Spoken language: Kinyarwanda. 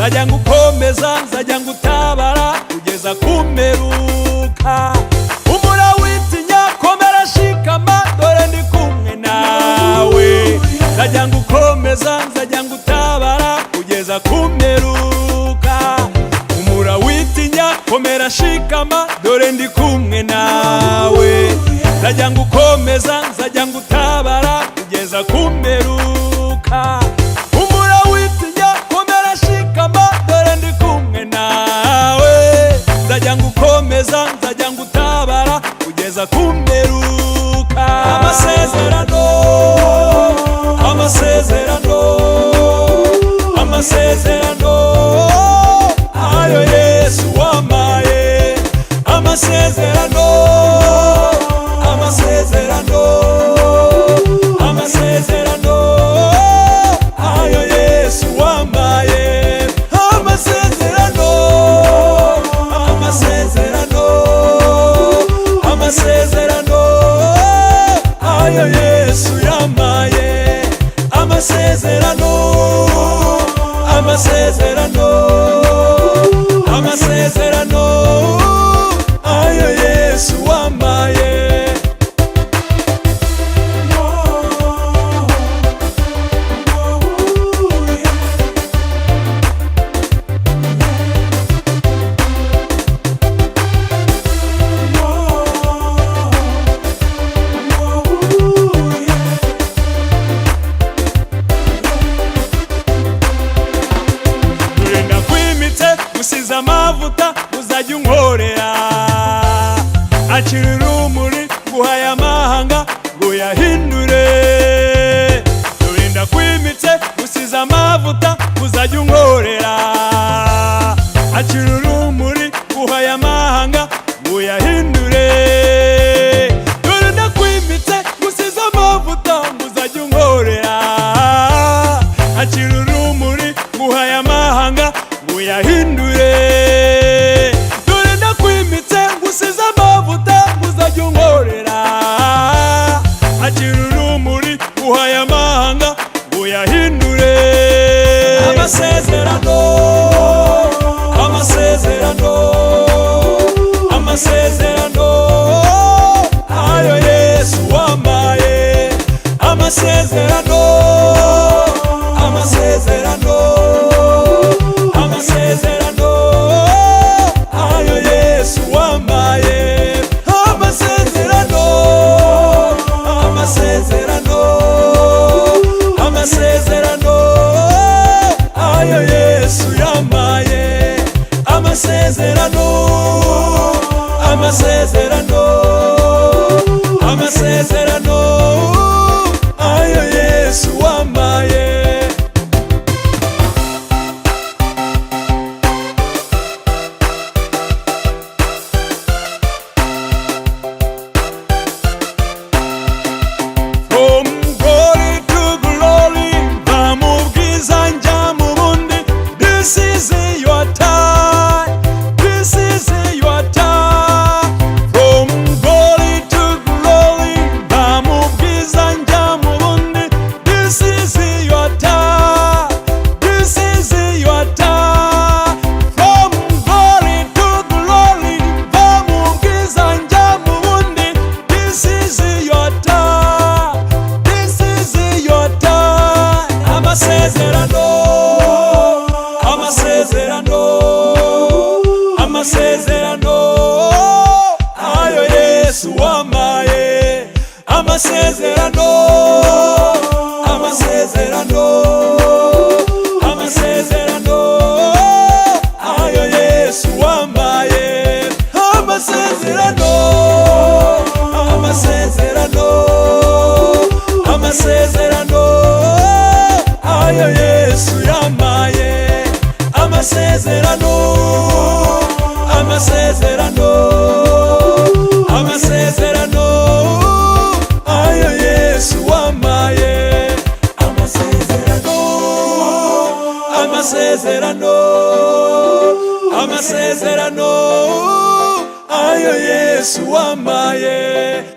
nzajya ngukomeza, nzajya ngutabara kugeza kumperuka. Humura witinya, komera shikama, dore ndi kumwe nawe. Nzajya ngukomeza, nzajya ngutabara kugeza kumperuka. Humura witinya, komera shikama, dore ndi kumwe nawe. Nzajya ngukomeza, nzajya ngutabara kugeza kumperuka. Humura witinya, komera shikama, dore ndi kumwe nawe. Nzajya ngukomeza, nzajya ngutabara kugeza kumperuka. Amasezerano, amasezerano, amasezerano ayo Yesu wampaye. Amasezerano, amasezerano, amasezerano ayo Yesu wampaye. Amasezerano, amasezerano, amasezerano ayo Yesu yampaye. Amasezerano, amasezerano, amasezerano ayo Yesu wampaye. Gusiza amavuta uzajya unkorera, akira urumuri nguhaye amahanga ngo yahindure. Dore ndakwimitse gusiza amavuta uzajya unkorera, akira urumuri nguhaye amahanga ngo yahindure. Dore ndakwimitse gusiza amavuta uzajya unkorera, akira urumuri nguhaye amahanga ngo yahindure. Dore ndakwimitse ngusize amavuta nguzajya unkorera, akira urumuri nguhaye amahanga ngo yahindure. Amasezerano, amasezerano, amasezerano ayo Yesu wampaye. Amasezerano, amasezerano, amasezerano ayo Yesu wampaye. Amasezerano, amasezerano, amasezerano ayo Yesu yampaye. Amasezerano, amasezerano, amasezerano ayo Yesu wampaye. Amasezerano ayo Yesu wampaye. Amasezerano, amasezerano, amasezerano ayo Yesu wampaye. Amasezerano, amasezerano, amasezerano ayo Yesu yampaye. Amasezerano, amasezerano, amasezerano ayo Yesu wampaye. Amasezerano, amasezerano, amasezerano ayo Yesu wampaye.